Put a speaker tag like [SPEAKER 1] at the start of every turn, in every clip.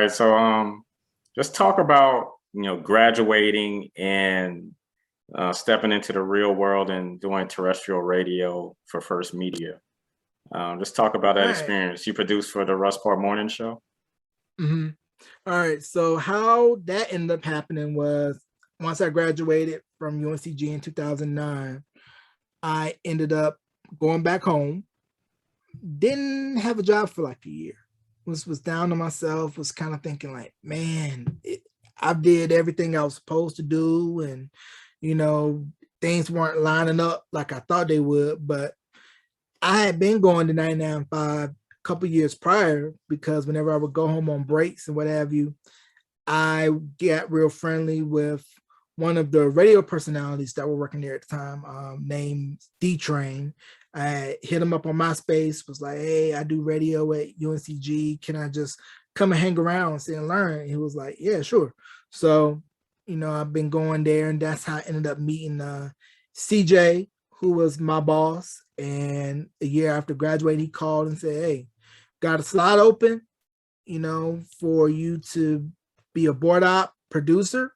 [SPEAKER 1] right, so just talk about graduating and stepping into the real world and doing terrestrial radio for First Media. Just talk about
[SPEAKER 2] All
[SPEAKER 1] that
[SPEAKER 2] right.
[SPEAKER 1] experience you produced for the Russ Park Morning Show.
[SPEAKER 2] hmm All right. So how that ended up happening was once I graduated from UNCG in 2009, I ended up going back home. Didn't have a job for like a year. Was down to myself. Was kind of thinking like, man, I did everything I was supposed to do, and you know things weren't lining up like I thought they would. But I had been going to 99.5 a couple years prior because whenever I would go home on breaks and what have you, I got real friendly with one of the radio personalities that were working there at the time, named D Train. I hit him up on MySpace, was like, hey, I do radio at UNCG. Can I just come and hang around and sit and learn? And he was like, yeah, sure. So, I've been going there, and that's how I ended up meeting CJ, who was my boss. And a year after graduating, he called and said, hey, got a slot open, for you to be a board op producer.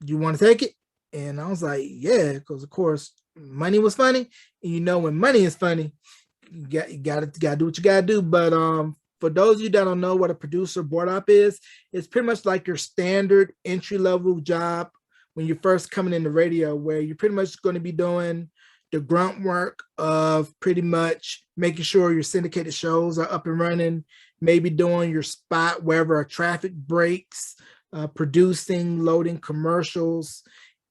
[SPEAKER 2] You want to take it? And I was like, yeah, because of course money was funny. And when money is funny, you gotta do what you gotta do. But for those of you that don't know what a producer board op is, it's pretty much like your standard entry level job when you're first coming into radio, where you're pretty much going to be doing the grunt work of pretty much making sure your syndicated shows are up and running, maybe doing your spot wherever traffic breaks, producing, loading commercials.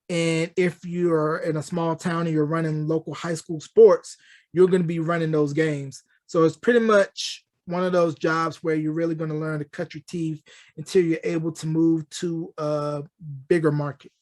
[SPEAKER 2] And if you're in a small town and you're running local high school sports, you're going to be running those games. So it's pretty much one of those jobs where you're really going to learn to cut your teeth until you're able to move to a bigger market.